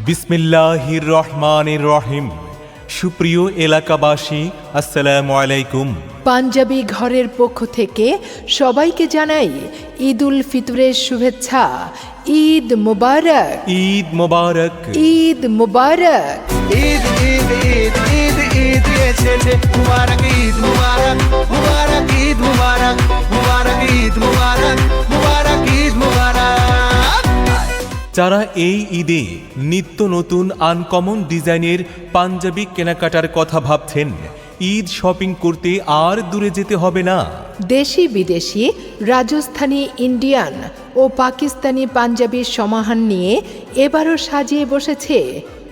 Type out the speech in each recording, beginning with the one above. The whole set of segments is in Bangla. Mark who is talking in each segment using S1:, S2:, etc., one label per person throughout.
S1: বিসমিল্লাহির রহমানির রহিম। সুপ্রিয় এলাকাবাসী, আসসালামু আলাইকুম।
S2: পাঞ্জাবি ঘরের পক্ষ থেকে সবাইকে জানাই ঈদ উল ফিতরের শুভেচ্ছা। ঈদ মুবারক,
S1: ঈদ মোবারক।
S2: ঈদ মুবারক।
S3: ঈদ ঈদ ঈদ ঈদ ঈদ এসেছে, মুবারক ঈদ মুবারক, মুবারক ঈদ মুবারক, মুবারক ঈদ মুবারক, মুবারক ঈদ মুবারক।
S1: যারা এই ঈদে নিত্য নতুন আনকমন ডিজাইনের পাঞ্জাবি কেনাকাটার কথা ভাবছেন, ঈদ শপিং করতে আর দূরে যেতে হবে না।
S2: দেশি বিদেশি, রাজস্থানী, ইন্ডিয়ান ও পাকিস্তানি পাঞ্জাবির সমাহার নিয়ে এবারও সাজিয়ে বসেছে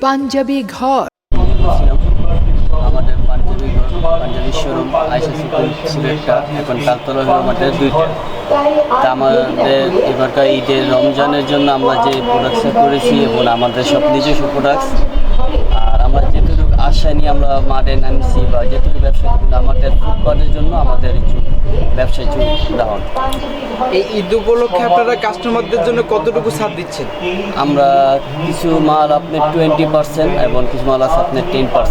S2: পাঞ্জাবি ঘর।
S4: আমাদের পাঞ্জাবি শোরুম আইসা সিলেটটা এখন কালতলা হলো আমাদের দুইটা। তা আমাদের এবারকার ঈদের রমজানের জন্য আমরা যে প্রোডাক্টসটা করেছি এবং আমাদের সব নিজস্ব প্রোডাক্টস, আর আমরা যেটুকু আশা নিয়ে আমরা মাঠে নামছি বা যেটুকু ব্যবসা করি, আমাদের ফুটপাতের জন্য আমাদের ব্যবসায় ডাউন।
S5: এই ঈদ উপলক্ষে আপনারা কাস্টমারদের জন্য কতটুকু ছাড় দিচ্ছেন?
S4: আমরা কিছু মাল আপনার 20% এবং কিছু মাল আছে আপনার 10%।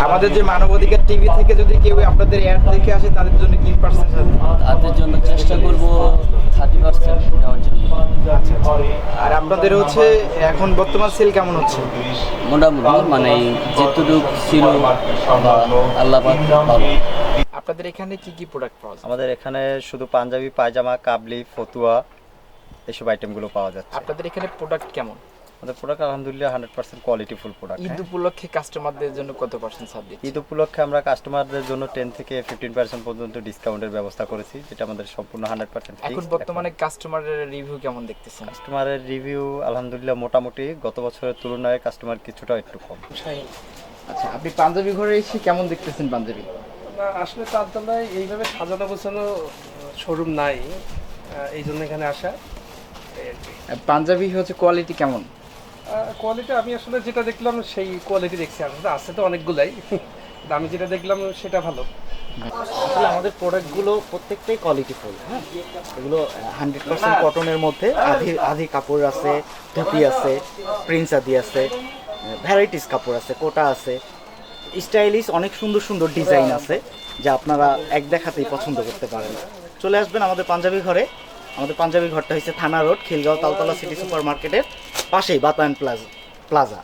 S5: আমাদের যে মানবাধিকার টিভি থেকে যদি কেউ আপনাদের অ্যাড দেখে আসে তাদের জন্য কি পার্সেন্ট ছাড় দিবেন?
S4: তাদের জন্য চেষ্টা করবো 30% দেওয়ার জন্য।
S5: আর আপনাদের হচ্ছে এখন বর্তমান সেল কেমন হচ্ছে?
S4: মোটামুটি মানে যেটুকু ছিল বা আল্লাহ পাক ভালো।
S5: আপনাদের এখানে কি কি প্রোডাক্ট পাওয়া যায়?
S6: আমাদের এখানে শুধু পাঞ্জাবি, পায়জামা, কাবলি, ফতুয়া এসব আইটেমগুলো পাওয়া যাচ্ছে।
S5: আপনাদের এখানে প্রোডাক্ট কেমন?
S6: আমাদের প্রোডাক্ট আলহামদুলিল্লাহ 100% কোয়ালিটিফুল প্রোডাক্ট।
S5: ঈদ উপলক্ষে কাস্টমারদের জন্য কত পার্সেন্ট ছাড় দিচ্ছেন?
S6: ঈদ উপলক্ষে আমরা কাস্টমারদের জন্য 10 থেকে 15% পর্যন্ত ডিসকাউন্টের ব্যবস্থা করেছি, যেটা আমাদের সম্পূর্ণ 100%
S5: এখন বর্তমানে কাস্টমারের রিভিউ কেমন দেখতেছেন?
S6: কাস্টমারের রিভিউ আলহামদুলিল্লাহ মোটামুটি গত বছরের তুলনায় কাস্টমার কিছুটা একটু কম।
S5: আচ্ছা, আপনি পাঞ্জাবি ঘরে এসে কেমন দেখতেছেন পাঞ্জাবি?
S7: না, আসলে তার তলায় এইভাবে সাজানো গোছানো শোরুম নাই, এই জন্য এখানে আসা।
S5: পাঞ্জাবি হচ্ছে কোয়ালিটি কেমন?
S7: কোয়ালিটি আমি আসলে যেটা দেখলাম সেই কোয়ালিটি দেখছি। আসলে আছে তো অনেকগুলাই, আমি যেটা দেখলাম সেটা ভালো।
S8: আসলে আমাদের প্রোডাক্টগুলো প্রত্যেকটাই কোয়ালিটিফুল। হ্যাঁ, এগুলো 100% কটনের মধ্যে, আধি কাপড় আছে, ধুতি আছে, প্রিন্স আদি আছে, ভ্যারাইটিস কাপড় আছে, কোটা আছে, স্টাইলিশ অনেক সুন্দর সুন্দর ডিজাইন আছে যা আপনারা এক দেখাতেই পছন্দ করতে পারেন। চলে আসবেন আমাদের পাঞ্জাবি ঘরে। আমাদের পাঞ্জাবি ঘরটা হচ্ছে থানা road, Khilgaon, Taltala city super মার্কেটের পাশেই বাতায়ন প্লাজা।